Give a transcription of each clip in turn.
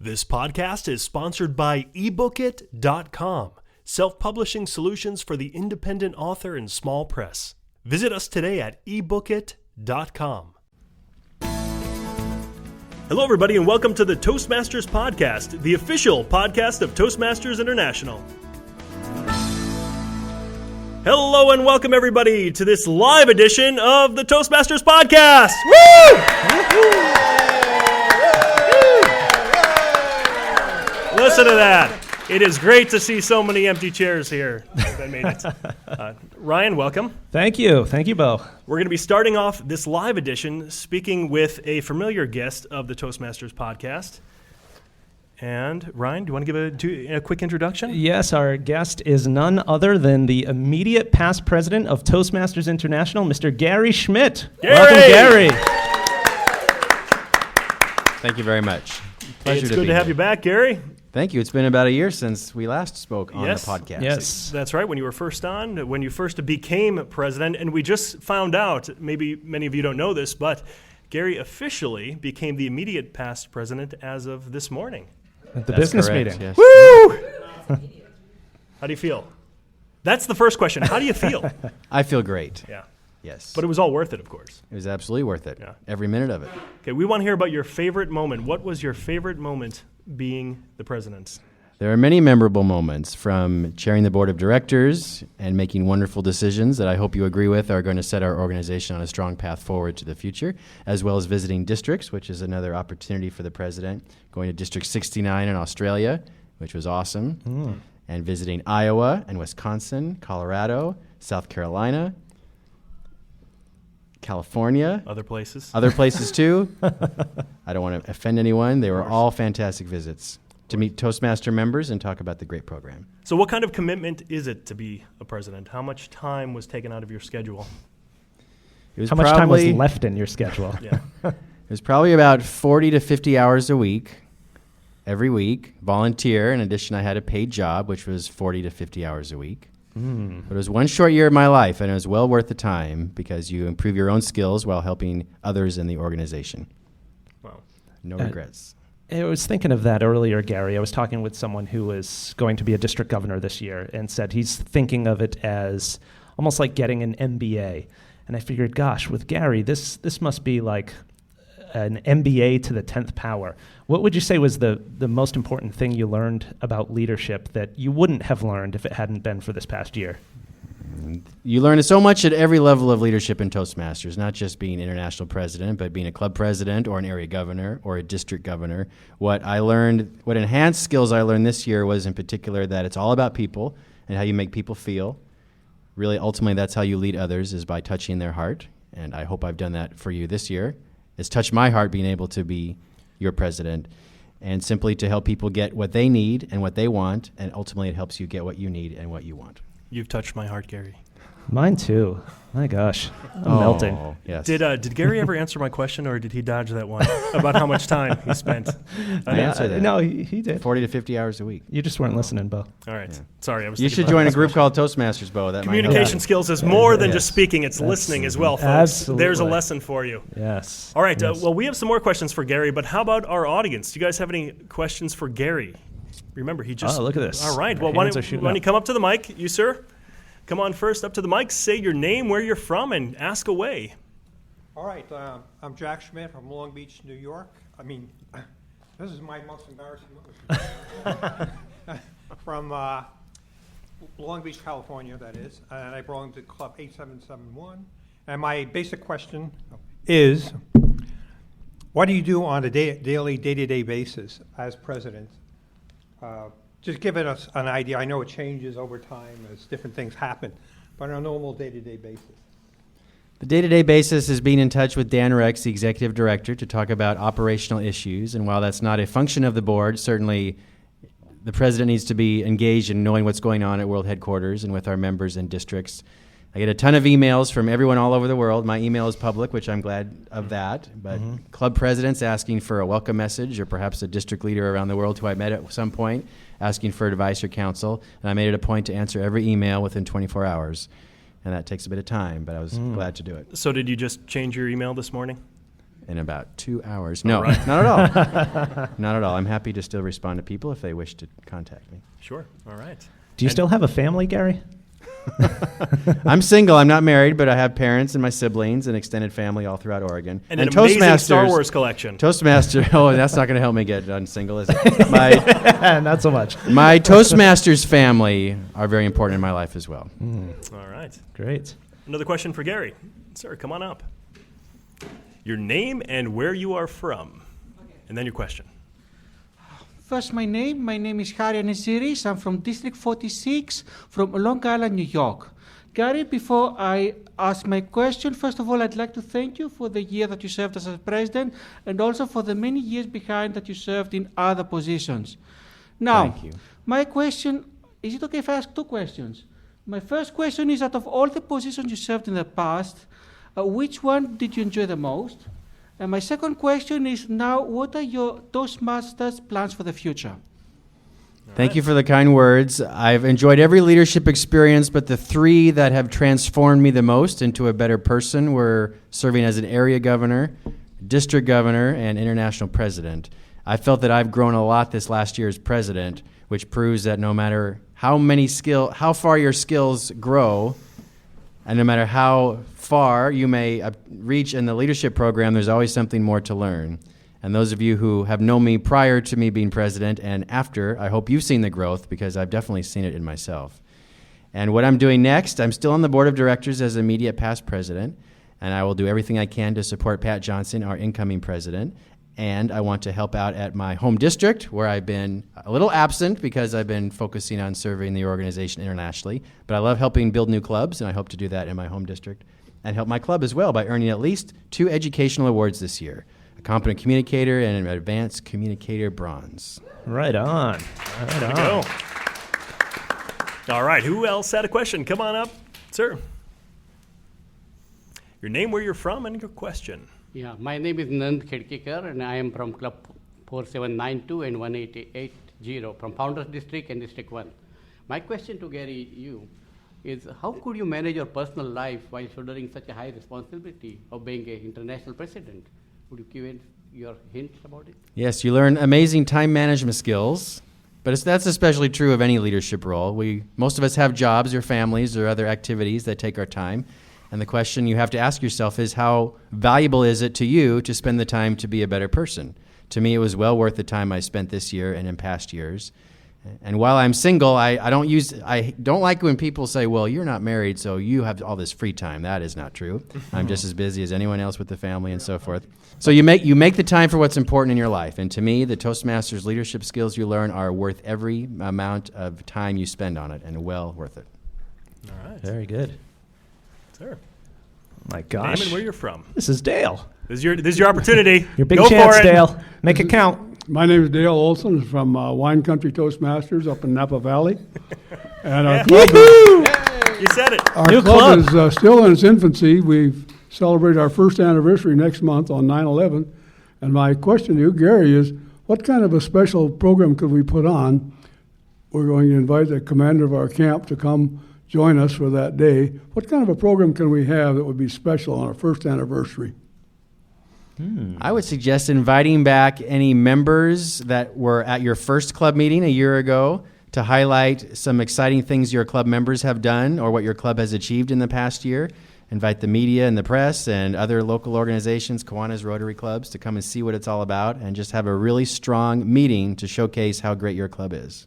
This podcast is sponsored by ebookit.com, self-publishing solutions for the independent author and small press. Visit us today at ebookit.com. Hello, everybody, and welcome to the Toastmasters Podcast, the official podcast of Toastmasters International. Hello, and welcome, everybody, to this live edition of the Toastmasters Podcast. Woo! Listen to that. It is great to see so many empty chairs here that made it. Ryan, welcome. Thank you. Thank you, Bo. We're going to be starting off this live edition speaking with a familiar guest of the Toastmasters Podcast. And Ryan, do you want to give a quick introduction? Yes, our guest is none other than the immediate past president of Toastmasters International, Mr. Gary Schmidt. Gary! Welcome, Gary. Thank you very much. Pleasure it's good to have you back, Gary. Thank you. It's been about a year since we last spoke on the podcast. Yes. That's right. When you were first on, when you first became president, and we just found out, maybe many of you don't know this, but Gary officially became the immediate past president as of this morning. At the business correct, meeting. yes. Woo! How do you feel? That's the first question. How do you feel? I feel great. Yeah. Yes. But it was all worth it, of course. It was absolutely worth it. Yeah. Every minute of it. Okay, we want to hear about your favorite moment. What was your favorite moment being the president? There are many memorable moments, from chairing the board of directors and making wonderful decisions that I hope you agree with are going to set our organization on a strong path forward to the future, as well as visiting districts, which is another opportunity for the president, going to District 69 in Australia, which was awesome, and visiting Iowa and Wisconsin, Colorado, South Carolina, California. Other places too. I don't want to offend anyone. They were all fantastic visits to meet Toastmaster members and talk about the great program. So what kind of commitment is it to be a president? How much time was taken out of your schedule? How much time was left in your schedule? Yeah. It was probably about 40 to 50 hours a week, every week, volunteer. In addition, I had a paid job, which was 40 to 50 hours a week. But it was one short year of my life, and it was well worth the time because you improve your own skills while helping others in the organization. Wow. No regrets. I was thinking of that earlier, Gary. I was talking with someone who was going to be a district governor this year and said he's thinking of it as almost like getting an MBA. And I figured, gosh, with Gary, this must be like an MBA to the 10th power. What would you say was the most important thing you learned about leadership that you wouldn't have learned if it hadn't been for this past year? You learn so much at every level of leadership in Toastmasters, not just being international president, but being a club president or an area governor or a district governor. What enhanced skills I learned this year was in particular that it's all about people and how you make people feel. Really, ultimately, that's how you lead others, is by touching their heart. And I hope I've done that for you this year. It's touched my heart being able to be your president, and simply to help people get what they need and what they want, and ultimately it helps you get what you need and what you want. You've touched my heart, Gary. Mine too. My gosh, I'm melting. Yes. Did Gary ever answer my question, or did he dodge that one about how much time he spent? I answered that. No, he did. 40 to 50 hours a week. You just weren't listening, Bo. All right. Yeah. Sorry, I was. You should join a group called Toastmasters, Bo. That Communication might skills is more than Yes. just speaking; it's listening as well, folks. Absolutely. There's a lesson for you. Yes. All right. Yes. Well, we have some more questions for Gary, but how about our audience? Do you guys have any questions for Gary? Remember, he just. Oh, look at this. All right. Our Well, why hands don't are shooting you up. come up to the mic, you sir? Come on first up to the mic. Say your name, where you're from, and ask away. All right, I'm Jack Schmidt from Long Beach, New York. I mean, this is my most embarrassing moment. From Long Beach, California, that is. And I belong to Club 8771. And my basic question is, what do you do on a daily, day-to-day basis as president? Just give us an idea. I know it changes over time as different things happen, but on a normal day-to-day basis. The day-to-day basis is being in touch with Dan Rex, the executive director, to talk about operational issues. And while that's not a function of the board, certainly the president needs to be engaged in knowing what's going on at world headquarters and with our members and districts. I get a ton of emails from everyone all over the world. My email is public, which I'm glad of that. But club presidents asking for a welcome message, or perhaps a district leader around the world who I met at some point asking for advice or counsel. And I made it a point to answer every email within 24 hours. And that takes a bit of time, but I was glad to do it. So did you just change your email this morning? in about 2 hours. No, not at all. Not at all. I'm happy to still respond to people if they wish to contact me. Sure. All right. Do you still have a family, Gary? I'm single. I'm not married, but I have parents and my siblings and extended family all throughout Oregon. And an amazing Star Wars collection. Toastmaster. Oh, that's not going to help me get unsingle, is it? Not so much. My Toastmasters family are very important in my life as well. All right. Great. Another question for Gary. Sir, come on up. Your name and where you are from. And then your question. First, my name. My name is Harry Anesiris. I'm from District 46 from Long Island, New York. Gary, before I ask my question, first of all, I'd like to thank you for the year that you served as a president and also for the many years behind that you served in other positions. Now, Thank you. my question, is it okay if I ask two questions? My first question is, out of all the positions you served in the past, which one did you enjoy the most? And my second question is now, what are your Toastmasters plans for the future? Thank you for the kind words. I've enjoyed every leadership experience, but the three that have transformed me the most into a better person were serving as an area governor, district governor, and international president. I felt that I've grown a lot this last year as president, which proves that no matter how far your skills grow, and no matter how far you may reach in the leadership program, there's always something more to learn. And those of you who have known me prior to me being president and after, I hope you've seen the growth because I've definitely seen it in myself. And what I'm doing next, I'm still on the board of directors as immediate past president, and I will do everything I can to support Pat Johnson, our incoming president. And I want to help out at my home district, where I've been a little absent because I've been focusing on serving the organization internationally. But I love helping build new clubs, and I hope to do that in my home district and help my club as well by earning at least 2 educational awards this year, a competent communicator and an advanced communicator bronze. Right on. Right on. Go. All right. Who else had a question? Come on up, sir. Your name, where you're from, and your question. Yeah, my name is Nand Khedkekar, and I am from Club 4792 and 1880 from Founders District and District 1. My question to Gary, you, is how could you manage your personal life while shouldering such a high responsibility of being an international president? Would you give your hints about it? Yes, you learn amazing time management skills, but that's especially true of any leadership role. Most of us have jobs or families or other activities that take our time. And the question you have to ask yourself is, how valuable is it to you to spend the time to be a better person? To me, it was well worth the time I spent this year and in past years. And while I'm single, I don't like when people say, well, you're not married, so you have all this free time. That is not true. I'm just as busy as anyone else with the family and so forth. So you make the time for what's important in your life. And to me, the Toastmasters leadership skills you learn are worth every amount of time you spend on it, and well worth it. All right. Very good. Sir. My Name gosh. and where you're from. This is Dale. This is your opportunity. Your big Go chance, for it. Dale. Make it count. My name is Dale Olson from Wine Country Toastmasters up in Napa Valley. And our club, You said it. our New club club. is still in its infancy. We've celebrated our first anniversary next month on 9/11. And my question to you, Gary, is what kind of a special program could we put on? We're going to invite the commander of our camp to come join us for that day. What kind of a program can we have that would be special on our first anniversary? I would suggest inviting back any members that were at your first club meeting a year ago to highlight some exciting things your club members have done or what your club has achieved in the past year. Invite the media and the press and other local organizations, Kiwanis, Rotary clubs, to come and see what it's all about and just have a really strong meeting to showcase how great your club is.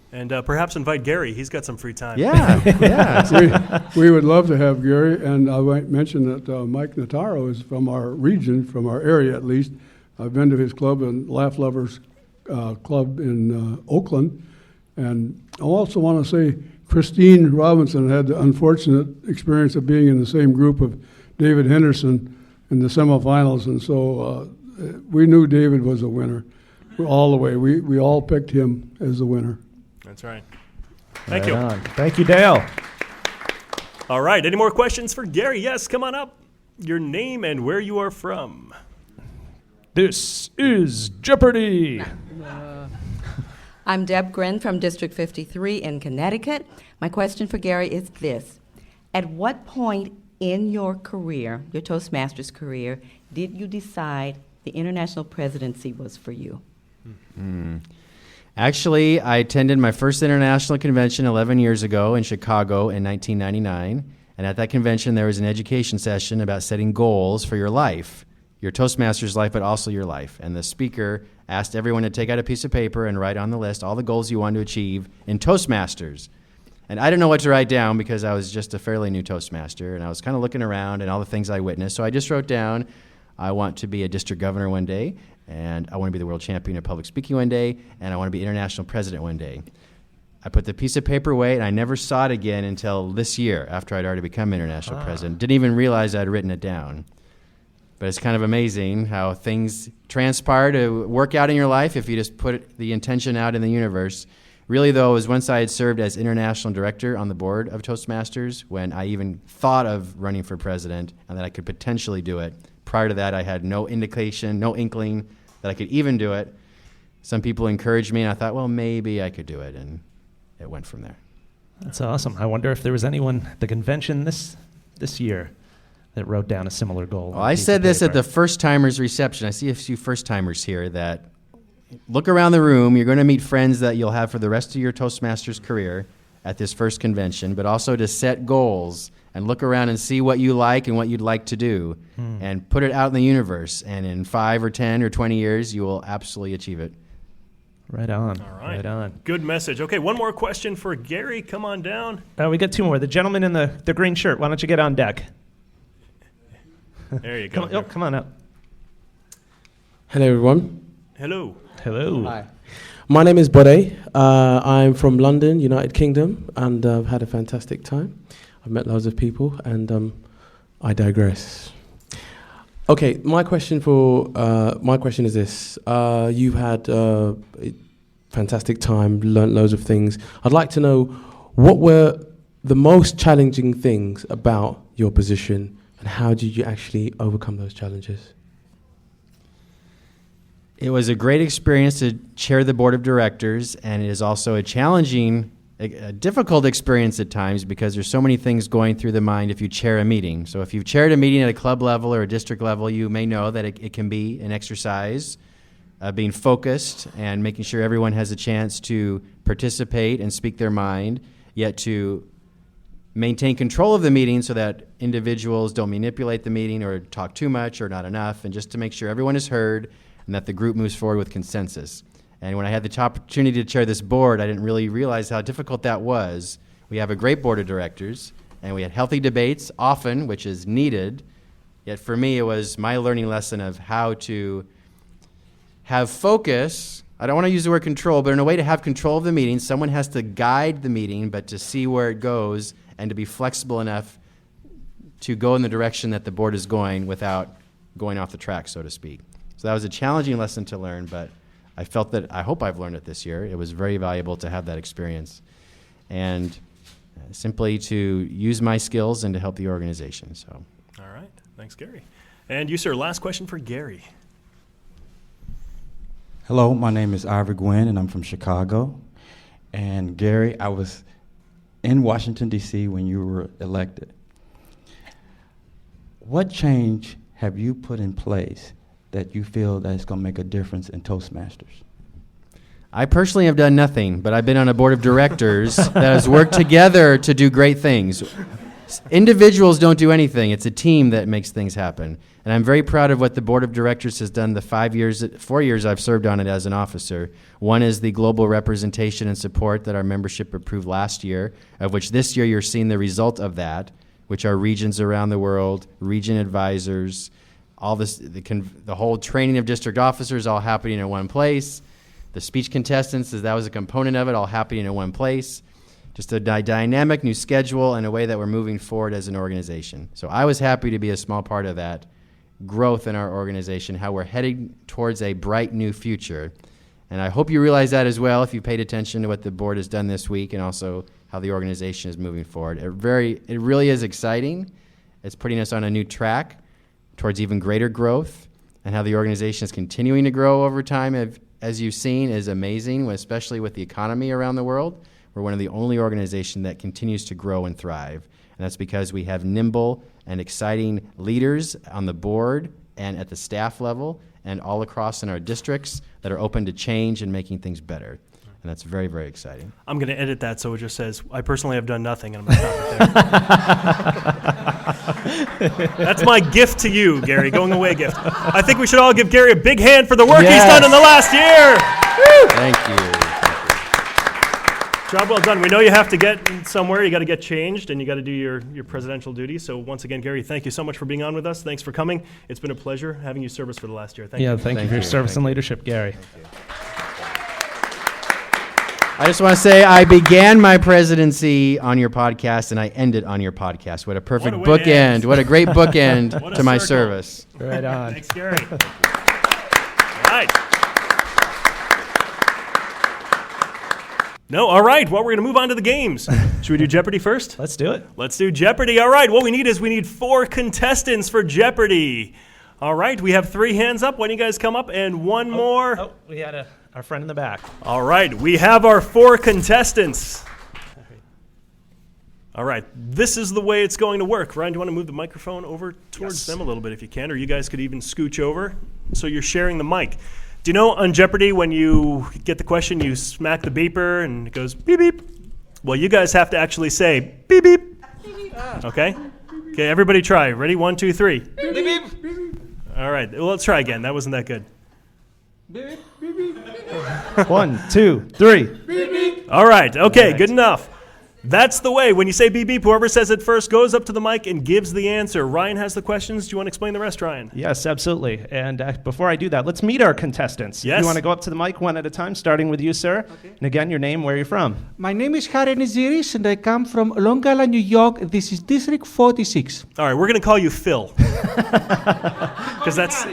And perhaps invite Gary. He's got some free time. Yeah, yeah. We would love to have Gary, and I might mention that Mike Notaro is from our region, from our area at least. I've been to his club, and Laugh Lovers Club in Oakland. And I also want to say Christine Robinson had the unfortunate experience of being in the same group of David Henderson in the semifinals, and so we knew David was a winner all the way. We all picked him as the winner. That's right. Thank Right you. on. Thank you, Dale. All right. Any more questions for Gary? Yes, come on up. Your name and where you are from. This is Jeopardy. I'm Deb Grin from District 53 in Connecticut. My question for Gary is this. At what point in your career, your Toastmasters career, did you decide the international presidency was for you? Actually, I attended my first international convention 11 years ago in Chicago in 1999. And at that convention, there was an education session about setting goals for your life, your Toastmasters life, but also your life. And the speaker asked everyone to take out a piece of paper and write on the list all the goals you wanted to achieve in Toastmasters. And I didn't know what to write down because I was just a fairly new Toastmaster, and I was kind of looking around and all the things I witnessed. So I just wrote down, I want to be a district governor one day, and I want to be the world champion of public speaking one day, and I want to be international president one day. I put the piece of paper away, and I never saw it again until this year after I'd already become international president. Didn't even realize I'd written it down. But it's kind of amazing how things transpire to work out in your life if you just put the intention out in the universe. Really, though, it was once I had served as international director on the board of Toastmasters when I even thought of running for president and that I could potentially do it. Prior to that, I had no indication, no inkling that I could even do it. Some people encouraged me, and I thought, well, maybe I could do it, and it went from there. That's awesome. I wonder if there was anyone at the convention this year that wrote down a similar goal. Well, I said this at the first-timers reception. I see a few first-timers here that look around the room. You're going to meet friends that you'll have for the rest of your Toastmasters career at this first convention, but also to set goals and look around and see what you like and what you'd like to do and put it out in the universe. And in 5 or 10 or 20 years, you will absolutely achieve it. Right on. All right. Right on. Good message. Okay, one more question for Gary. Come on down. We got 2 more. The gentleman in the green shirt, why don't you get on deck? There you go. Come on up. Hello, everyone. Hello. Hello. Hi. My name is Bode. I'm from London, United Kingdom, and I've had a fantastic time. I've met loads of people, and I digress. Okay, my question is this: you've had a fantastic time, learnt loads of things. I'd like to know what were the most challenging things about your position, and how did you actually overcome those challenges? It was a great experience to chair the board of directors, and it is also a challenging, a difficult experience at times because there's so many things going through the mind if you chair a meeting. So if you've chaired a meeting at a club level or a district level, you may know that it can be an exercise being focused and making sure everyone has a chance to participate and speak their mind, yet to maintain control of the meeting so that individuals don't manipulate the meeting or talk too much or not enough, and just to make sure everyone is heard and that the group moves forward with consensus. And when I had the opportunity to chair this board, I didn't really realize how difficult that was. We have a great board of directors, and we had healthy debates often, which is needed. Yet for me, it was my learning lesson of how to have focus. I don't want to use the word control, but in a way to have control of the meeting, someone has to guide the meeting, but to see where it goes and to be flexible enough to go in the direction that the board is going without going off the track, so to speak. So that was a challenging lesson to learn, but I hope I've learned it this year. It was very valuable to have that experience and simply to use my skills and to help the organization. So. All right. Thanks, Gary. And you, sir, last question for Gary. Hello, my name is Ivor Gwynn, and I'm from Chicago. And Gary, I was in Washington, D.C. when you were elected. What change have you put in place that you feel that it's going to make a difference in Toastmasters? I personally have done nothing, but I've been on a board of directors that has worked together to do great things. Individuals don't do anything. It's a team that makes things happen. And I'm very proud of what the board of directors has done the 4 years I've served on it as an officer. One is the global representation and support that our membership approved last year, of which this year you're seeing the result of that, which are regions around the world, region advisors, all this, the whole training of district officers all happening in one place. The speech contestants, that was a component of it, all happening in one place. Just a dynamic new schedule and a way that we're moving forward as an organization. So I was happy to be a small part of that growth in our organization, how we're heading towards a bright new future. And I hope you realize that as well if you paid attention to what the board has done this week and also how the organization is moving forward. It really is exciting. It's putting us on a new track towards even greater growth, and how the organization is continuing to grow over time, as you've seen, is amazing, especially with the economy around the world. we're one of the only organizations that continues to grow and thrive. And that's because we have nimble and exciting leaders on the board and at the staff level and all across in our districts that are open to change and making things better. And that's very, very exciting. I'm going to edit that so it just says, I personally have done nothing, and I'm going to stop it there. That's my gift to you, Gary, going away gift. I think we should all give Gary a big hand for the work he's done in the last year. Thank you. Job well done. We know you have to get somewhere. You got to get changed, and you got to do your presidential duties. So once again, Gary, thank you so much for being on with us. Thanks for coming. It's been a pleasure having you serve us for the last year. Thank you. Thank you for your service and leadership, Gary. I just want to say I began my presidency on your podcast and I ended on your podcast. What a perfect bookend. What a great bookend to my service. Right on. Thanks, Gary. All right. No, all right. Well, we're going to move on to the games. Should we do Jeopardy first? Let's do it. Let's do Jeopardy. All right. What we need 4 contestants for Jeopardy. All right. We have 3 hands up. Why don't you guys come up and one more? Oh, we had our friend in the back. All right. We have our 4 contestants. All right. This is the way it's going to work. Ryan, do you want to move the microphone over towards them a little bit if you can? Or you guys could even scooch over so you're sharing the mic. Do you know on Jeopardy when you get the question, you smack the beeper and it goes beep, beep? Well, you guys have to actually say beep, beep. Okay? Okay, everybody try. Ready? 1, 2, 3. Beep, beep. All right. Well, let's try again. That wasn't that good. Beep, beep, beep. 1, 2, 3. Beep, beep. All right. Okay, good enough. That's the way. When you say beep, beep, whoever says it first goes up to the mic and gives the answer. Ryan has the questions. Do you want to explain the rest, Ryan? Yes, absolutely. And before I do that, let's meet our contestants. Yes. You want to go up to the mic one at a time, starting with you, sir? Okay. And again, your name, where you're from. My name is Harry Niziris and I come from Long Island, New York. This is District 46. All right, we're going to call you Phil. Because that's...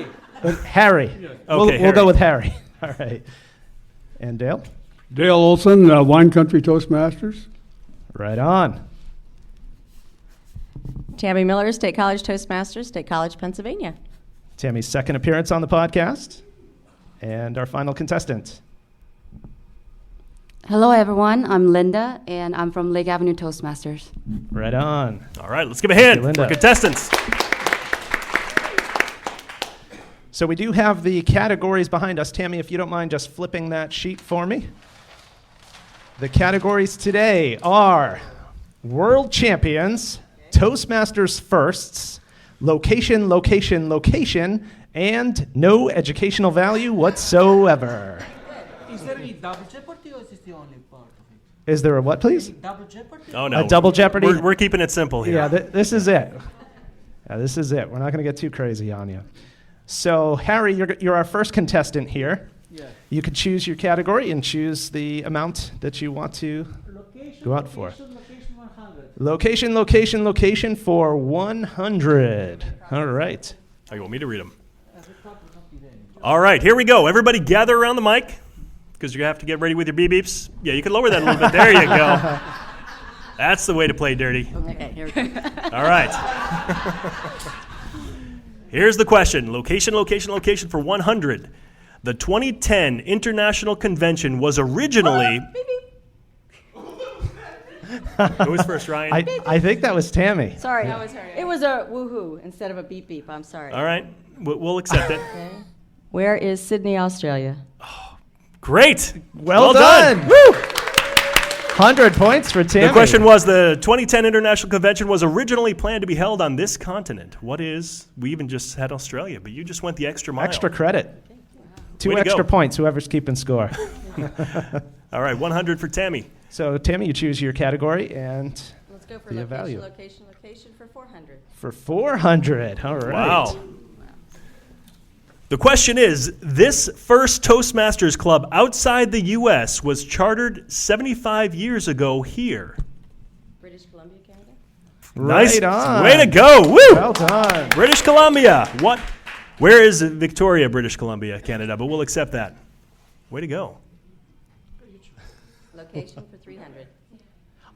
Harry. Okay, We'll go with Harry. All right. And Dale? Dale Olson, Wine Country Toastmasters. Right on. Tammy Miller, State College Toastmasters, State College, Pennsylvania. Tammy's second appearance on the podcast. And our final contestant. Hello, everyone. I'm Linda, and I'm from Lake Avenue Toastmasters. Right on. All right, let's give a hand Linda. for contestants. So we do have the categories behind us. Tammy, if you don't mind just flipping that sheet for me. The categories today are World Champions, Toastmasters Firsts, Location, Location, Location, and No Educational Value Whatsoever. Is there any double jeopardy or is this the only part of it? Is there a what, please? Double jeopardy? Oh, no. A double jeopardy? We're keeping it simple here. Yeah, this is it. Yeah, this is it. We're not going to get too crazy on you. So, Harry, you're our first contestant here. Yeah. You could choose your category and choose the amount that you want to go out for. Location 100. Location, location, location for 100. All right. Oh, you want me to read them? All right, here we go. Everybody gather around the mic because you have to get ready with your beep beeps. Yeah, you can lower that a little bit. There you go. That's the way to play dirty. Okay, here we go. All right. Here's the question. Location, location, location for 100. The 2010 International Convention was originally... Who was first, Ryan? I think that was Tammy. Sorry, it was a woohoo instead of a beep beep. I'm sorry. All right, we'll accept it. Okay. Where is Sydney, Australia? Great. Well done. Woo! 100 points for Tammy. The question was, the 2010 International Convention was originally planned to be held on this continent. What is... We even just had Australia, but you just went the extra mile. Extra credit. Two Way to extra go. points, whoever's keeping score. All right, 100 for Tammy. So, Tammy, you choose your category and Let's go for the location, value. location, location for 400. For 400. All right. Wow. The question is, this first Toastmasters club outside the U.S. was chartered 75 years ago here. British Columbia, Canada? Nice. Right on. Way to go. Woo! Well done. British Columbia. What? Where is Victoria, British Columbia, Canada? But we'll accept that. Way to go. Location for 300.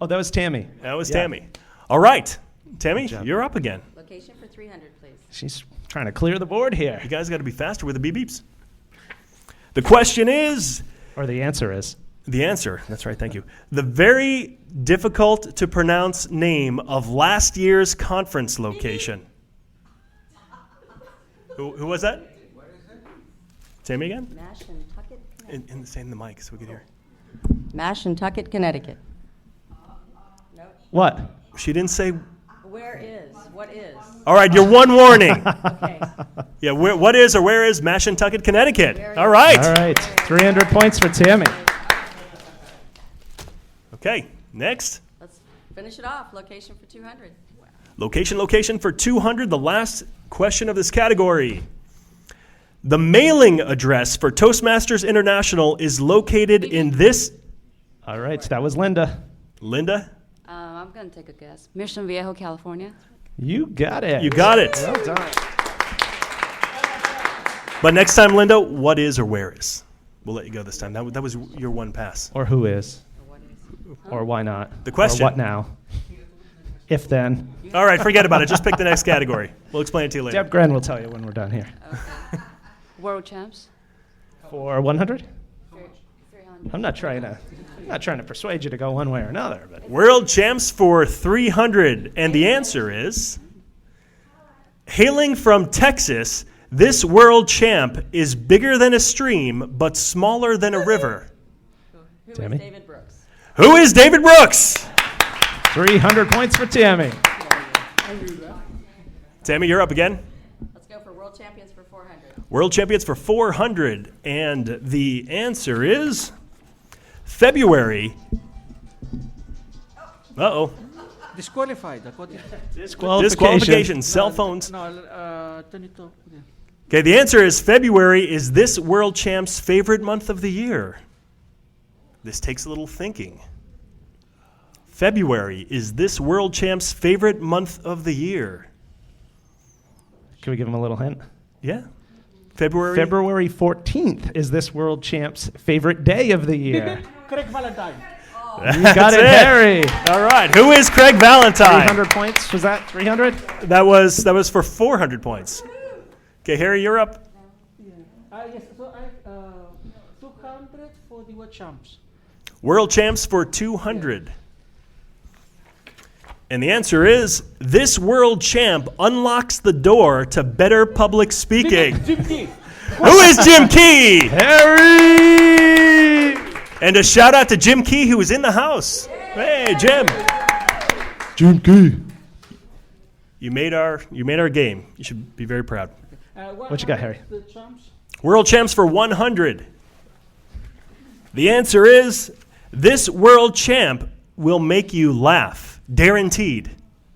Oh, that was Tammy. That was Yeah. Tammy. All right. Tammy, you're up again. Location for 300, please. She's trying to clear the board here. You guys got to be faster with the beep beeps. The question is... Or the answer is. The answer, that's right, thank you. The very difficult to pronounce name of last year's conference location. Who was that? Say me again? Mashantucket, Connecticut. Say in the mic so we can hear. Mashantucket, Connecticut. What? She didn't say. Where is? What is? All right, you're one warning. Okay. Yeah, what is or where is Mashantucket, Connecticut? All right. All right. 300 points for Tammy. Okay, next. Let's finish it off. Location for 200. Location for 200, the last question of this category. The mailing address for Toastmasters International is located in this. All right, so that was Linda. Linda? I'm going to take a guess. Mission Viejo, California. You got it. You got it. Well done. But next time, Linda, what is or where is? We'll let you go this time. That was your one pass. Or who is? Or why not? The question. Or what now? If then. All right, forget about it. Just pick the next category. We'll explain it to you later. Deb Gren will tell you when we're done here. Okay. World champs. For 100? 300. I'm not trying to persuade you to go one way or another, but World champs for 300, and the answer is, hailing from Texas, this world champ is bigger than a stream, but smaller than a river. Who Tammy? is David Brooks? Who is David Brooks? 300 points for Tammy. Tammy, you're up again. Let's go for world champions for 400. World champions for 400, and the answer is February. Uh-oh. Disqualified. Disqualification. Cell phones. No, turn it off. Okay, the answer is February is this world champ's favorite month of the year. This takes a little thinking. February is this world champ's favorite month of the year. Can we give him a little hint? Yeah. February 14th is this world champ's favorite day of the year. Craig Valentine. You got it, Harry. All right. Who is Craig Valentine? 300 points. Was that 300? That was for 400 points. Okay, Harry, you're up. Yes, so 200 for the world champs. World champs for 200. And the answer is, this world champ unlocks the door to better public speaking. Jim Key. Who is Jim Key? Harry! And a shout out to Jim Key, who is in the house. Hey, Jim. Jim Key. You made our game. You should be very proud. What you got, Harry? The champs. World champs for 100. The answer is, this world champ will make you laugh. Guaranteed.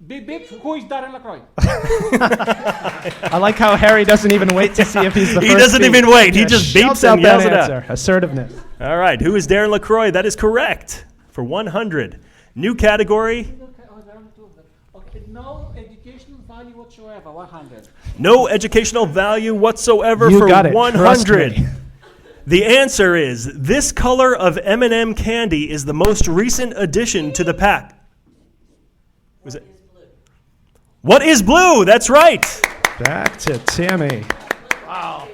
Beep, beep. Who is Darren LaCroix? I like how Harry doesn't even wait to see if he's the first. He doesn't even wait. He just shouts beeps out and that yells it out. answer. Assertiveness. All right. Who is Darren LaCroix? That is correct. For 100. New category. Okay, no educational value whatsoever. 100. No educational value whatsoever You for got it. 100. Trust me. The answer is, this color of M&M candy is the most recent addition to the pack. Was it? What is blue? That's right. Back to Tammy. Wow.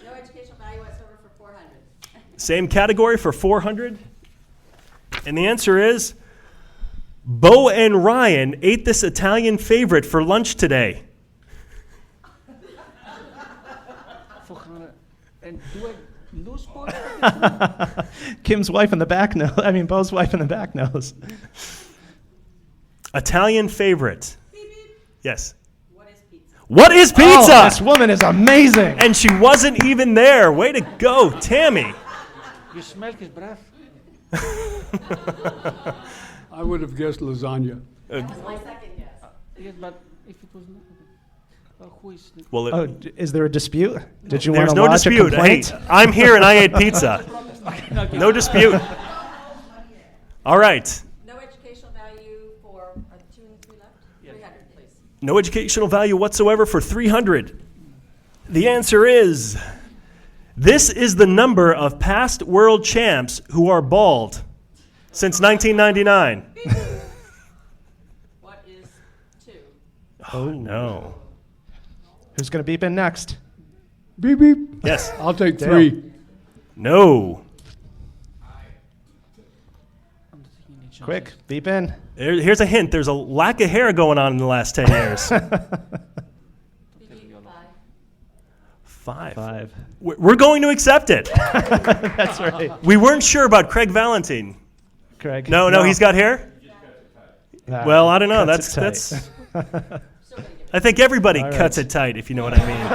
No educational value whatsoever for 400. Same category for 400. And the answer is, Bo and Ryan ate this Italian favorite for lunch today. 400. And do I lose points? Kim's wife in the back knows. I mean, Bo's wife in the back knows. Italian favorite. Yes. What is pizza? What is pizza? Oh, this woman is amazing. And she wasn't even there. Way to go, Tammy. You smell his breath. I would have guessed lasagna. That's my second guess. Yes, but if it was not, who is the... Well, Is there a dispute? Did you want there's to no lodge dispute. a complaint? Hey, I'm here and I ate pizza. No dispute. All right. No educational value for, are 2 and 3 left? 300, please. No educational value whatsoever for 300. The answer is, this is the number of past world champs who are bald since 1999. What is 2? Oh, no. Who's going to beep in next? Beep, beep. Yes. I'll take Dale. 3. No. Quick, beep in. Here's a hint. There's a lack of hair going on in the last 10 years. Five. We're going to accept it. That's right. We weren't sure about Craig Valentine. Craig. No, he's got hair? Well, I don't know. Cuts That's it I think everybody All cuts right. it tight, if you know what I mean.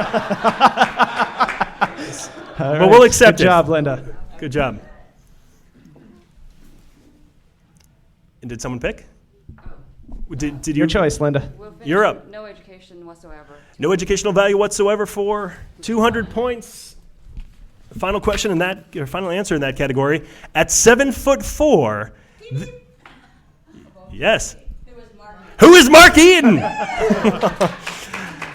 All But we'll accept Good it. job, Linda. Good job. And did someone pick? Did you? Your choice, Linda. You're up. No education whatsoever. No educational value whatsoever for 200 points. Final question in that, or final answer in that category. At 7'4", yes. Who is Mark Eaton?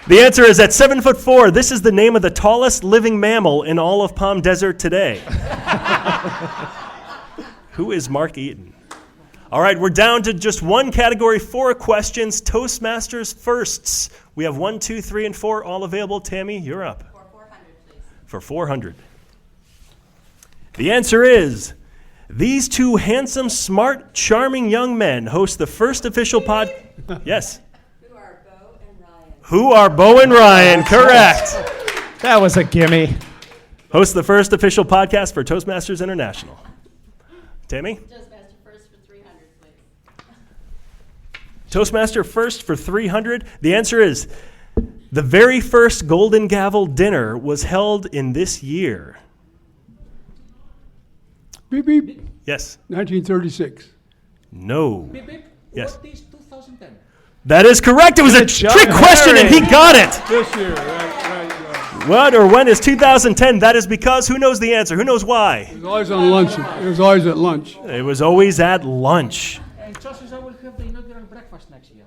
The answer is at 7'4". This is the name of the tallest living mammal in all of Palm Desert today. Who is Mark Eaton? All right, we're down to just one category, 4 questions. Toastmasters firsts. We have 1, 2, 3, and 4 all available. Tammy, you're up. For 400, please. For 400. The answer is, these two handsome, smart, charming young men host the first official pod... Yes. Who are Bo and Ryan? Who are Bo and Ryan? Correct. That was a gimme. Host the first official podcast for Toastmasters International. Tammy? Toastmaster first for 300, please. Toastmaster first for 300. The answer is, the very first Golden Gavel dinner was held in this year. Beep, beep. Yes. 1936. No. Beep, beep. Yes. What is 2010? That is correct. It was a Good job, trick question, and he Harry. got it. This year, right. What or when is 2010? That is because who knows the answer? Who knows why? It was always on lunch. It was always at lunch. It was always at lunch. And chances I will have the inaugural breakfast next year.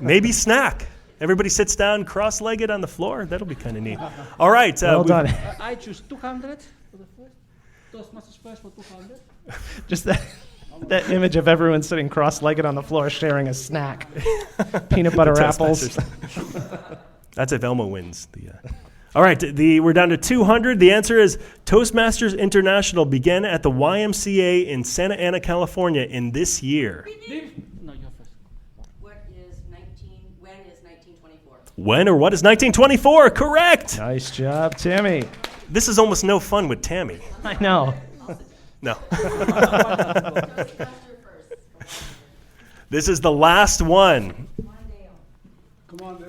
Maybe snack. Everybody sits down cross-legged on the floor. That'll be kind of neat. All right. Well done. I choose 200 for the first. Toastmasters first for 200. Just that image of everyone sitting cross-legged on the floor sharing a snack. Peanut butter apples. That's if Elmo wins. All right, we're down to 200. The answer is Toastmasters International began at the YMCA in Santa Ana, California in this year. No, you're first. When is 1924? When or what is 1924? Correct. Nice job, Tammy. This is almost no fun with Tammy. I know. No. Toastmaster first. This is the last one. Come on, Dale.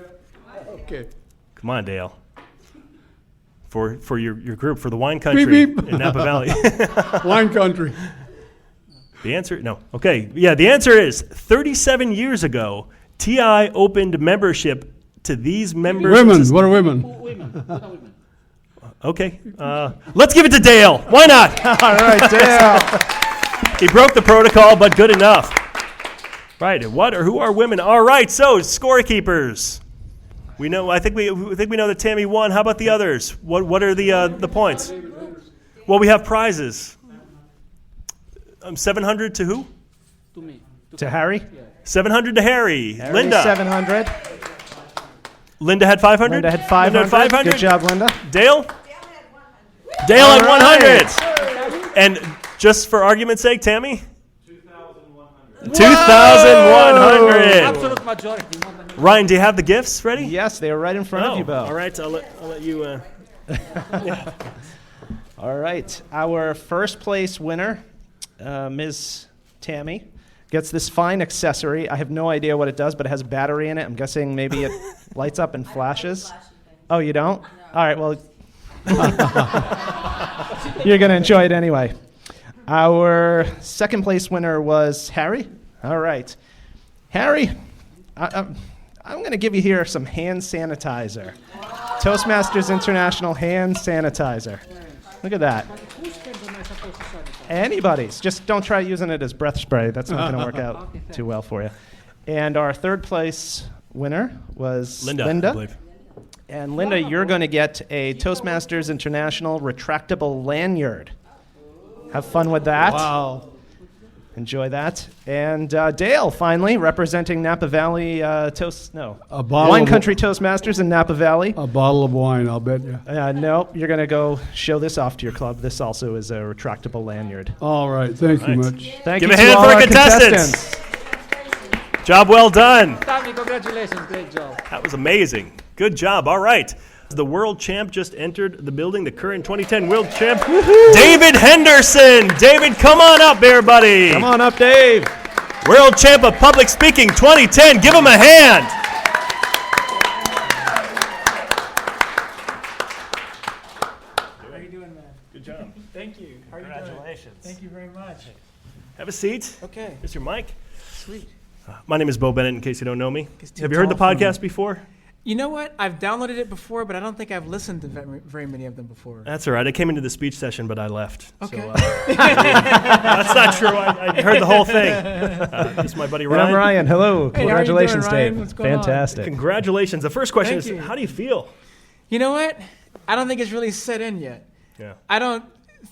Okay. Come on, Dale. For your group, for the wine country Beep, beep. in Napa Valley. Wine country. The answer, no. Okay, yeah, the answer is 37 years ago, TI opened membership to these members. Women. What are women? Women. What are women? Okay, let's give it to Dale. Why not? All right, Dale. He broke the protocol, but good enough. Right, and what or who are women? All right, so scorekeepers. We know. I think we know that Tammy won. How about the others? What are the points? Well, we have prizes. 700 to who? To me. To Harry? 700 to Harry. Harry, Linda. 700. Linda had 500. Linda had 500. Good job, Linda. Dale. Dale had 100. And just for argument's sake, Tammy. 2,100. Absolute majority. More than Ryan, do you have the gifts ready? Yes, they are right in front of you, Bo. All right, I'll let you. All right. Our first place winner, Ms. Tammy, gets this fine accessory. I have no idea what it does, but it has a battery in it. I'm guessing maybe it lights up and flashes. Oh, you don't? No. All right, well, you're going to enjoy it anyway. Our second place winner was Harry. All right. Harry, I'm going to give you here some hand sanitizer. Toastmasters International hand sanitizer. Look at that. Anybody's. Just don't try using it as breath spray. That's not going to work out too well for you. And our third place winner was Linda. I believe. And Linda, you're going to get a Toastmasters International retractable lanyard. Have fun with that. Wow. Enjoy that. And Dale, finally, representing Napa Valley bottle Wine of- Country Toastmasters in Napa Valley. A bottle of wine, I'll bet you. No, you're going to go show this off to your club. This also is a retractable lanyard. All right, thank you Right. much. Thank Give you a to hand all for our our contestants. Job well done. Tommy, congratulations. Great job. That was amazing. Good job. All right. The world champ just entered the building, the current 2010 world champ, David Henderson. David, come on up there, buddy. Come on up, Dave. World champ of public speaking 2010. Give him a hand. How you doing, man? Good job. Thank you. How are you doing? Congratulations. Thank you very much. Have a seat. Okay. Here's your mic. Sweet. My name is Bo Bennett, in case you don't know me. It's too Have you heard the tall for me. podcast before? You know what? I've downloaded it before, but I don't think I've listened to very many of them before. That's all right. I came into the speech session, but I left. Okay. So, that's not true. I heard the whole thing. This is my buddy Ryan. And I'm Ryan. Hello. Hey, how are you doing, Congratulations, Ryan? Dave. What's going on? Fantastic. Congratulations. The first question Thank is, you. how do you feel? You know what? I don't think it's really set in yet. Yeah. I don't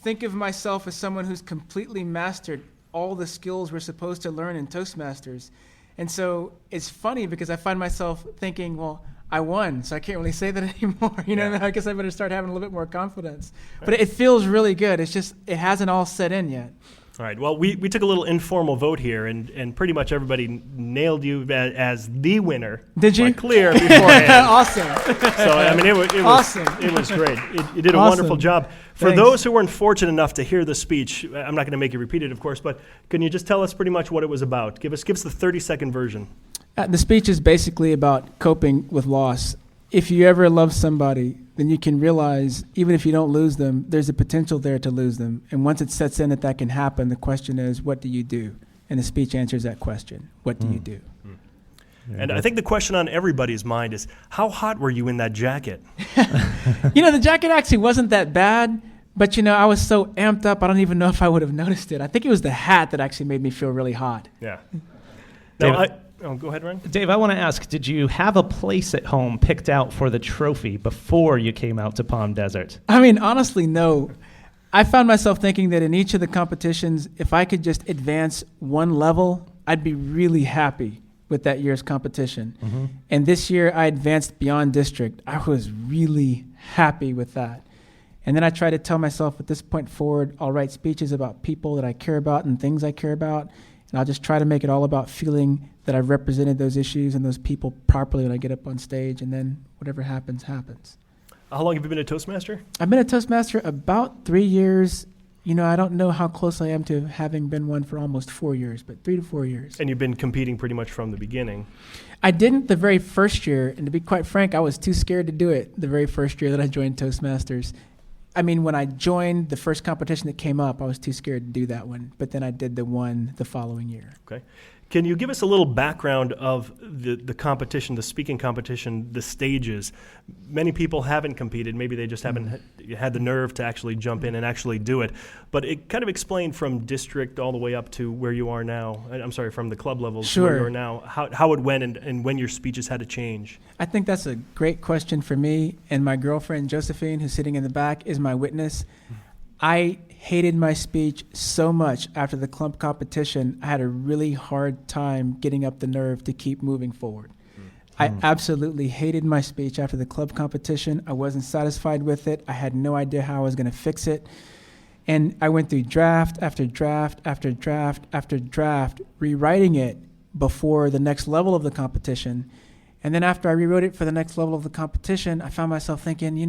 think of myself as someone who's completely mastered all the skills we're supposed to learn in Toastmasters. And so it's funny because I find myself thinking, well, I won, so I can't really say that anymore. You know, I guess I better start having a little bit more confidence. But it feels really good. It's just, it hasn't all set in yet. All right. Well, we took a little informal vote here, and pretty much everybody nailed you as the winner. Did you? Like, clear beforehand. Awesome. So, I mean, it was Awesome. It was great. You did a Awesome. wonderful job. For Thanks. those who weren't fortunate enough to hear the speech, I'm not going to make you repeat it, of course, but can you just tell us pretty much what it was about? Give us the 30-second version. The speech is basically about coping with loss. If you ever love somebody, then you can realize, even if you don't lose them, there's a potential there to lose them. And once it sets in that can happen, the question is, what do you do? And the speech answers that question. What do you do? And I think the question on everybody's mind is, how hot were you in that jacket? The jacket actually wasn't that bad, but, I was so amped up, I don't even know if I would have noticed it. I think it was the hat that actually made me feel really hot. Yeah. David- Go ahead, Ryan. Dave, I want to ask, did you have a place at home picked out for the trophy before you came out to Palm Desert? I mean, honestly, no. I found myself thinking that in each of the competitions, if I could just advance one level, I'd be really happy with that year's competition. Mm-hmm. And this year, I advanced beyond district. I was really happy with that. And then I tried to tell myself at this point forward, I'll write speeches about people that I care about and things I care about. And I'll just try to make it all about feeling that I've represented those issues and those people properly when I get up on stage. And then whatever happens, happens. How long have you been a Toastmaster? I've been a Toastmaster about 3 years. I don't know how close I am to having been one for almost 4 years, but 3 to 4 years. And you've been competing pretty much from the beginning. I didn't the very first year, and to be quite frank, I was too scared to do it the very first year that I joined Toastmasters. I mean, when I joined the first competition that came up, I was too scared to do that one, but then I did the one the following year. Okay. Can you give us a little background of the competition, the speaking competition, the stages? Many people haven't competed. Maybe they just haven't had the nerve to actually jump in and actually do it. But it kind of explained from district all the way up to where you are now. I'm sorry, from the club levels to where you are now, how it went and when your speeches had to change. I think that's a great question for me, and my girlfriend, Josephine, who's sitting in the back, is my witness. I hated my speech so much after the club competition. I had a really hard time getting up the nerve to keep moving forward. I absolutely hated my speech after the club competition. I wasn't satisfied with it. I had no idea how I was going to fix it. And I went through draft after draft after draft after draft, rewriting it before the next level of the competition. And then after I rewrote it for the next level of the competition, I found myself thinking,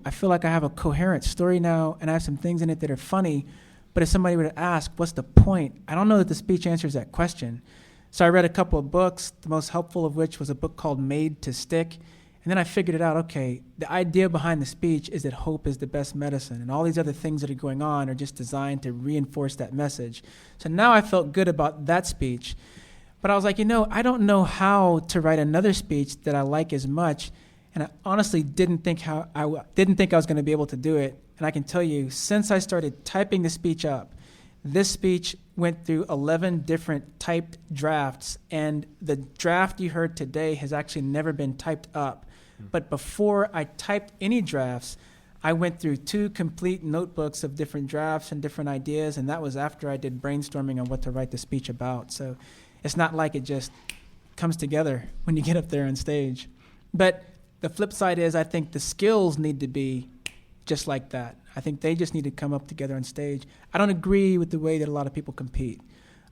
I feel like I have a coherent story now, and I have some things in it that are funny. But if somebody were to ask, what's the point? I don't know that the speech answers that question. So I read a couple of books, the most helpful of which was a book called Made to Stick. And then I figured it out, okay, the idea behind the speech is that hope is the best medicine, and all these other things that are going on are just designed to reinforce that message. So now I felt good about that speech. But I was like, I don't know how to write another speech that I like as much, and I honestly didn't think I was going to be able to do it. And I can tell you, since I started typing the speech up, this speech went through 11 different typed drafts, and the draft you heard today has actually never been typed up. But before I typed any drafts, I went through 2 complete notebooks of different drafts and different ideas, and that was after I did brainstorming on what to write the speech about. So it's not like it just comes together when you get up there on stage. But the flip side is I think the skills need to be just like that. I think they just need to come up together on stage. I don't agree with the way that a lot of people compete.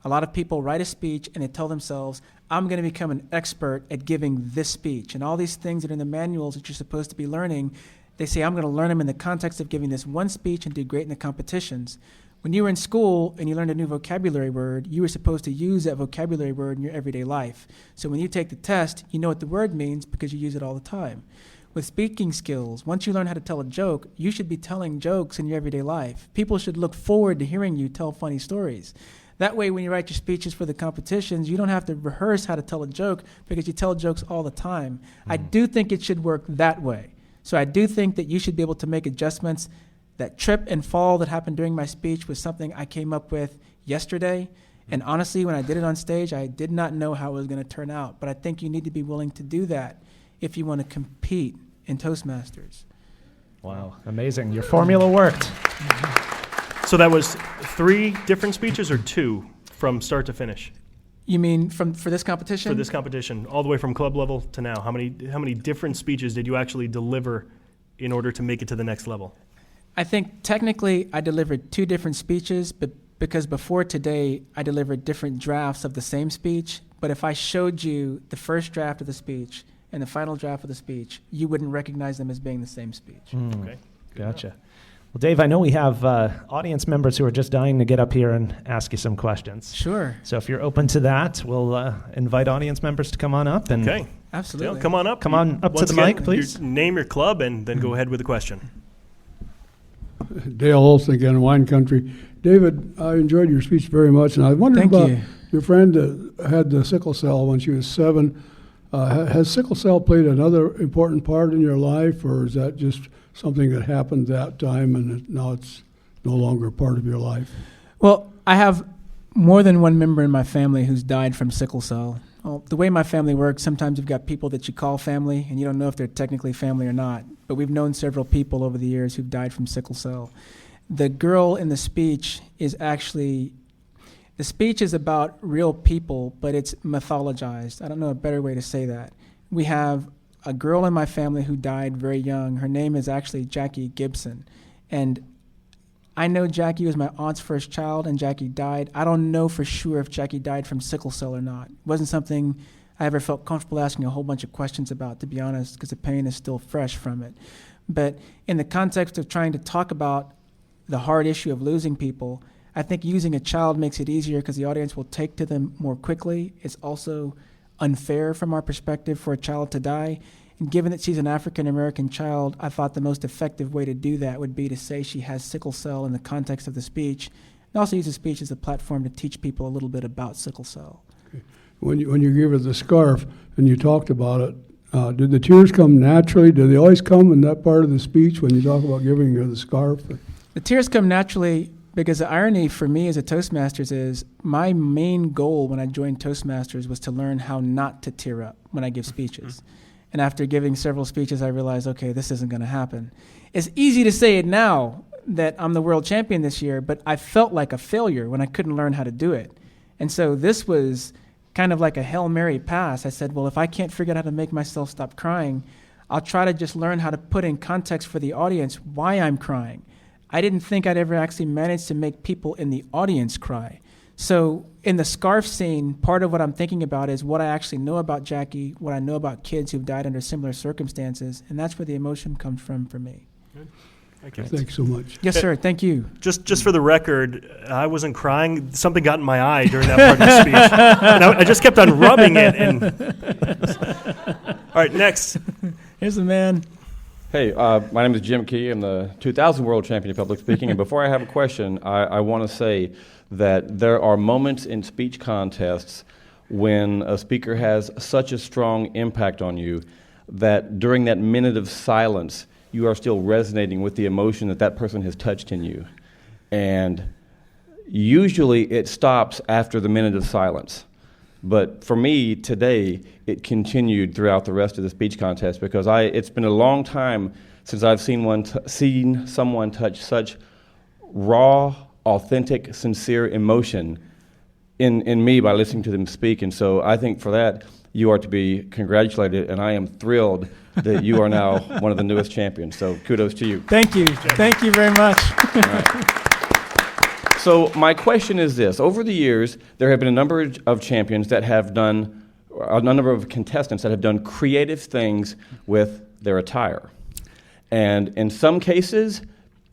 A lot of people write a speech and they tell themselves, I'm going to become an expert at giving this speech. And all these things that are in the manuals that you're supposed to be learning, they say, I'm going to learn them in the context of giving this one speech and do great in the competitions. When you were in school and you learned a new vocabulary word, you were supposed to use that vocabulary word in your everyday life. So when you take the test, you know what the word means because you use it all the time. With speaking skills, once you learn how to tell a joke, you should be telling jokes in your everyday life. People should look forward to hearing you tell funny stories. That way, when you write your speeches for the competitions, you don't have to rehearse how to tell a joke because you tell jokes all the time. I do think it should work that way. So I do think that you should be able to make adjustments. That trip and fall that happened during my speech was something I came up with yesterday. And honestly, when I did it on stage, I did not know how it was going to turn out. But I think you need to be willing to do that if you want to compete in Toastmasters. Wow, amazing. Your formula worked. So that was 3 different speeches or 2 from start to finish? You mean for this competition? For this competition, all the way from club level to now. How many different speeches did you actually deliver in order to make it to the next level? I think technically I delivered 2 different speeches, but because before today I delivered different drafts of the same speech. But if I showed you the first draft of the speech and the final draft of the speech, you wouldn't recognize them as being the same speech. Okay. Gotcha. Well, Dave, I know we have audience members who are just dying to get up here and ask you some questions. Sure. So if you're open to that, we'll invite audience members to come on up. And Okay. Absolutely. Dale, come on up. Come on up to Once the again, mic, please. Name your club and then go ahead with the question. Dale Olson again, Wine Country. David, I enjoyed your speech very much, and I wondered Thank about you. your friend that had the sickle cell when she was 7. Has sickle cell played another important part in your life, or is that just something that happened that time and now it's no longer part of your life? Well, I have more than one member in my family who's died from sickle cell. Well, the way my family works, sometimes you've got people that you call family, and you don't know if they're technically family or not. But we've known several people over the years who've died from sickle cell. The girl in the speech is actually, the speech is about real people, but it's mythologized. I don't know a better way to say that. We have a girl in my family who died very young. Her name is actually Jackie Gibson. And I know Jackie was my aunt's first child, and Jackie died. I don't know for sure if Jackie died from sickle cell or not. It wasn't something I ever felt comfortable asking a whole bunch of questions about, to be honest, because the pain is still fresh from it. But in the context of trying to talk about the hard issue of losing people, I think using a child makes it easier because the audience will take to them more quickly. It's also unfair from our perspective for a child to die. And given that she's an African-American child, I thought the most effective way to do that would be to say she has sickle cell in the context of the speech, and also use the speech as a platform to teach people a little bit about sickle cell. Okay. When you gave her the scarf and you talked about it, did the tears come naturally? Do they always come in that part of the speech when you talk about giving her the scarf? The tears come naturally because the irony for me as a Toastmasters is my main goal when I joined Toastmasters was to learn how not to tear up when I give speeches. And after giving several speeches, I realized, okay, this isn't going to happen. It's easy to say it now that I'm the world champion this year, but I felt like a failure when I couldn't learn how to do it. And so this was kind of like a Hail Mary pass. I said, well, if I can't figure out how to make myself stop crying, I'll try to just learn how to put in context for the audience why I'm crying. I didn't think I'd ever actually manage to make people in the audience cry. So in the scarf scene, part of what I'm thinking about is what I actually know about Jackie, what I know about kids who've died under similar circumstances, and that's where the emotion comes from for me. Good. Thank you. Thanks so much. Yes, sir. Thank you. Just for the record, I wasn't crying. Something got in my eye during that part of the speech. And I just kept on rubbing it. And all right, next. Here's the man. Hey, my name is Jim Key. I'm the 2000 World Champion of Public Speaking. And before I have a question, I want to say that there are moments in speech contests when a speaker has such a strong impact on you that during that minute of silence, you are still resonating with the emotion that that person has touched in you. And usually it stops after the minute of silence. But for me, today, it continued throughout the rest of the speech contest because it's been a long time since I've seen someone touch such raw, authentic, sincere emotion in me by listening to them speak. And so I think for that, you are to be congratulated, and I am thrilled that you are now one of the newest champions. So kudos to you. Thank you. Thank you very much. All right. So my question is this. Over the years, there have been a number of champions that have done, a number of contestants that have done creative things with their attire. And in some cases,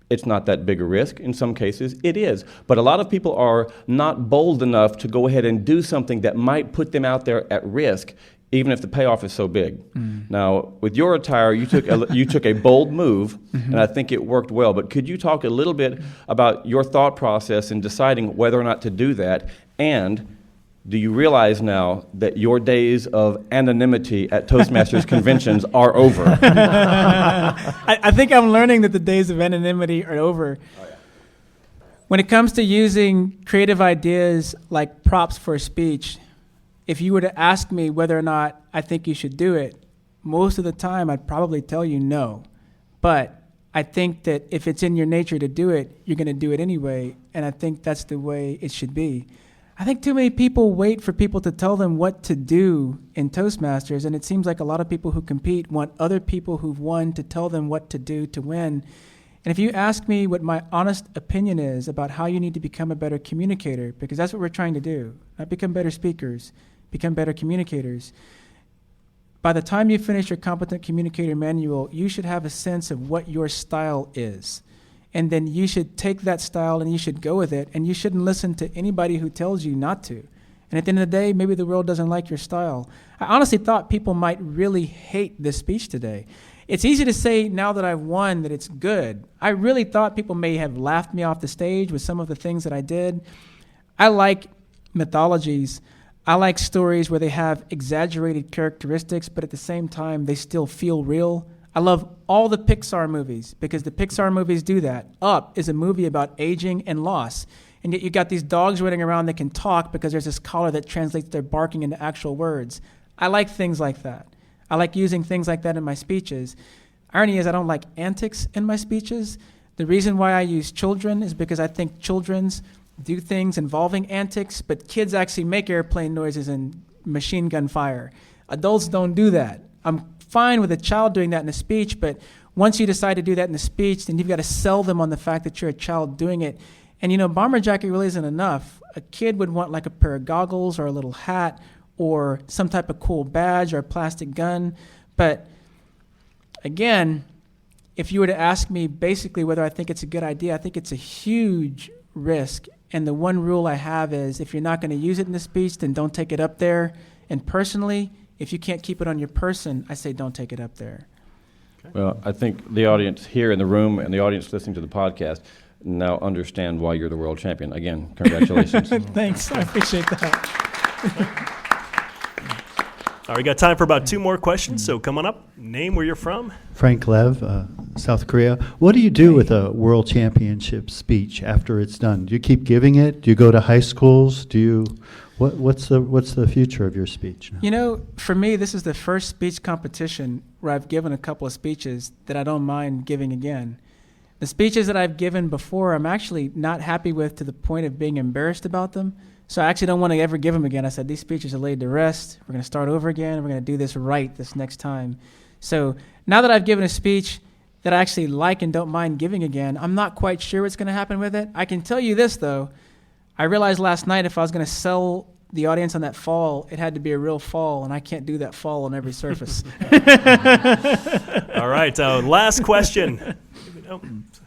it's not that big a risk. In some cases, it is. But a lot of people are not bold enough to go ahead and do something that might put them out there at risk, even if the payoff is so big. Now, with your attire, you took a bold move, and I think it worked well. But could you talk a little bit about your thought process in deciding whether or not to do that? And do you realize now that your days of anonymity at Toastmasters conventions are over? I think I'm learning that the days of anonymity are over. Oh, yeah. When it comes to using creative ideas like props for a speech, if you were to ask me whether or not I think you should do it, most of the time I'd probably tell you no. But I think that if it's in your nature to do it, you're going to do it anyway, and I think that's the way it should be. I think too many people wait for people to tell them what to do in Toastmasters, and it seems like a lot of people who compete want other people who've won to tell them what to do to win. And if you ask me what my honest opinion is about how you need to become a better communicator, because that's what we're trying to do, not become better speakers, become better communicators. By the time you finish your Competent Communicator Manual, you should have a sense of what your style is. And then you should take that style and you should go with it, and you shouldn't listen to anybody who tells you not to. And at the end of the day, maybe the world doesn't like your style. I honestly thought people might really hate this speech today. It's easy to say now that I've won that it's good. I really thought people may have laughed me off the stage with some of the things that I did. I like mythologies. I like stories where they have exaggerated characteristics, but at the same time, they still feel real. I love all the Pixar movies because the Pixar movies do that. Up is a movie about aging and loss. And yet you got these dogs running around that can talk because there's this collar that translates their barking into actual words. I like things like that. I like using things like that in my speeches. Irony is I don't like antics in my speeches. The reason why I use children is because I think children's do things involving antics, but kids actually make airplane noises and machine gun fire. Adults don't do that. I'm fine with a child doing that in a speech, but once you decide to do that in a speech, then you've got to sell them on the fact that you're a child doing it. And you know, bomber jacket really isn't enough. A kid would want like a pair of goggles or a little hat or some type of cool badge or a plastic gun. But again, if you were to ask me basically whether I think it's a good idea, I think it's a huge risk. And the one rule I have is if you're not going to use it in the speech, then don't take it up there. And personally, if you can't keep it on your person, I say don't take it up there. Okay. Well, I think the audience here in the room and the audience listening to the podcast now understand why you're the world champion. Again, congratulations. Thanks. I appreciate that. All right, we got time for about 2 more questions, so come on up. Name, where you're from. Frank Lev, South Korea. What do you do with a world championship speech after it's done? Do you keep giving it? Do you go to high schools? Do you... What's the future of your speech now? You know, for me, this is the first speech competition where I've given a couple of speeches that I don't mind giving again. The speeches that I've given before, I'm actually not happy with to the point of being embarrassed about them. So I actually don't want to ever give them again. I said, these speeches are laid to rest. We're going to start over again. We're going to do this right this next time. So now that I've given a speech that I actually like and don't mind giving again, I'm not quite sure what's going to happen with it. I can tell you this, though. I realized last night if I was going to sell the audience on that fall, it had to be a real fall, and I can't do that fall on every surface. All right, last question.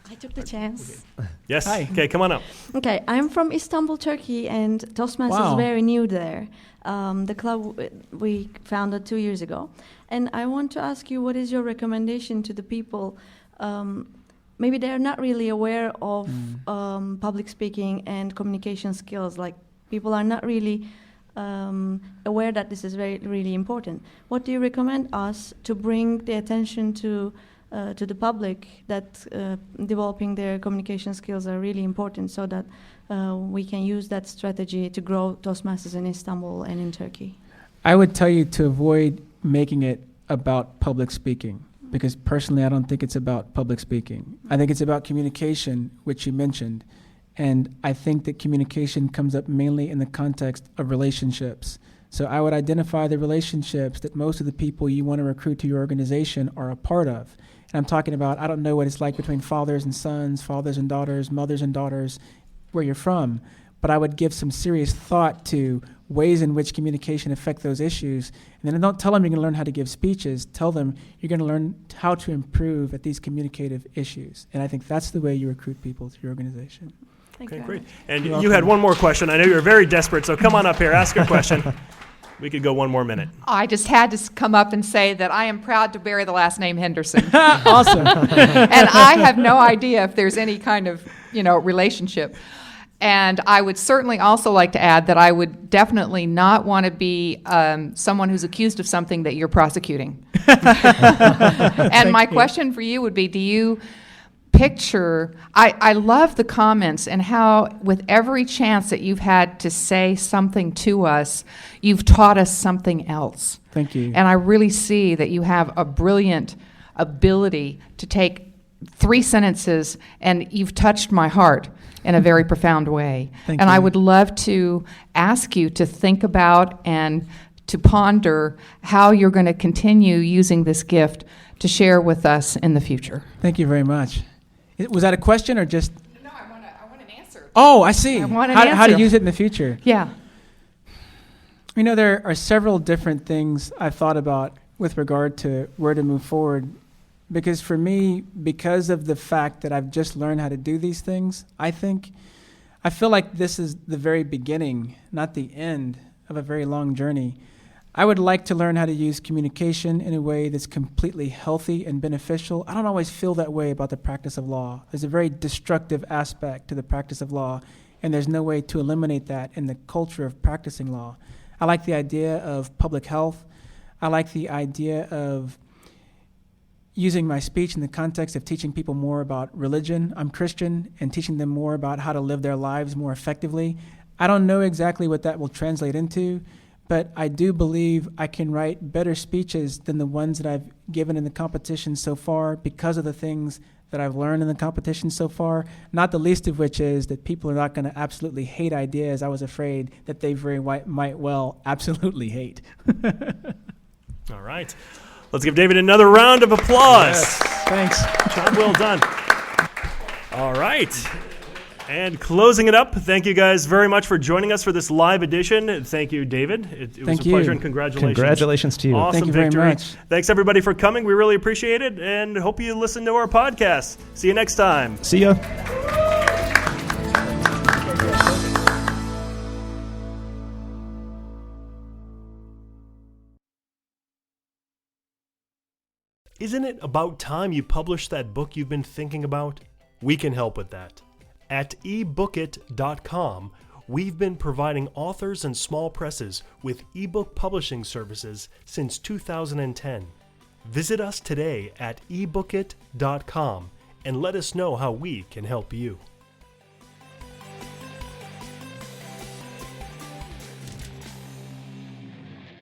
I took the chance. Yes. Hi. Okay, come on up. Okay, I'm from Istanbul, Turkey, and Toastmasters is very new there. The club we founded 2 years ago. And I want to ask you, what is your recommendation to the people? Maybe they're not really aware of public speaking and communication skills. Like, people are not really aware that this is really important. What do you recommend us to bring the attention to the public that developing their communication skills are really important, so that we can use that strategy to grow Toastmasters in Istanbul and in Turkey? I would tell you to avoid making it about public speaking. because personally I don't think it's about public speaking. I think it's about communication, which you mentioned. And I think that communication comes up mainly in the context of relationships. So I would identify the relationships that most of the people you want to recruit to your organization are a part of. And I'm talking about, I don't know what it's like between fathers and sons, fathers and daughters, mothers and daughters, where you're from. But I would give some serious thought to ways in which communication affect those issues. And then don't tell them you're going to learn how to give speeches. Tell them you're going to learn how to improve at these communicative issues. And I think that's the way you recruit people to your organization. Okay, great. And you had one more question. I know you're very desperate, so come on up here, ask your question. We could go one more minute. I just had to come up and say that I am proud to bear the last name Henderson. Awesome. And I have no idea if there's any kind of, relationship. And I would certainly also like to add that I would definitely not want to be someone who's accused of something that you're prosecuting. And my question for you would be, do you picture, I love the comments and how with every chance that you've had to say something to us, you've taught us something else. Thank you. And I really see that you have a brilliant ability to take 3 sentences and you've touched my heart in a very profound way. Thank and you. I would love to ask you to think about and to ponder how you're going to continue using this gift to share with us in the future. Thank you very much. Was that a question or just? No, I want an answer. Oh, I see. I want an How to answer. use it in the future. Yeah. There are several different things I've thought about with regard to where to move forward. Because for me, because of the fact that I've just learned how to do these things, I feel like this is the very beginning, not the end of a very long journey. I would like to learn how to use communication in a way that's completely healthy and beneficial. I don't always feel that way about the practice of law. There's a very destructive aspect to the practice of law, and there's no way to eliminate that in the culture of practicing law. I like the idea of public health. I like the idea of using my speech in the context of teaching people more about religion. I'm Christian, and teaching them more about how to live their lives more effectively. I don't know exactly what that will translate into, but I do believe I can write better speeches than the ones that I've given in the competition so far because of the things that I've learned in the competition so far, not the least of which is that people are not going to absolutely hate ideas I was afraid that they might well absolutely hate. All right. Let's give David another round of applause. Yes. Thanks. Job well done. All right. And closing it up, thank you guys very much for joining us for this live edition. Thank you, David. It was a pleasure and congratulations. Congratulations to you. Awesome Thank you victory. very much. Thanks, everybody, for coming. We really appreciate it and hope you listen to our podcast. See you next time. See ya. Isn't it about time you published that book you've been thinking about? We can help with that. At ebookit.com, we've been providing authors and small presses with ebook publishing services since 2010. Visit us today at ebookit.com and let us know how we can help you.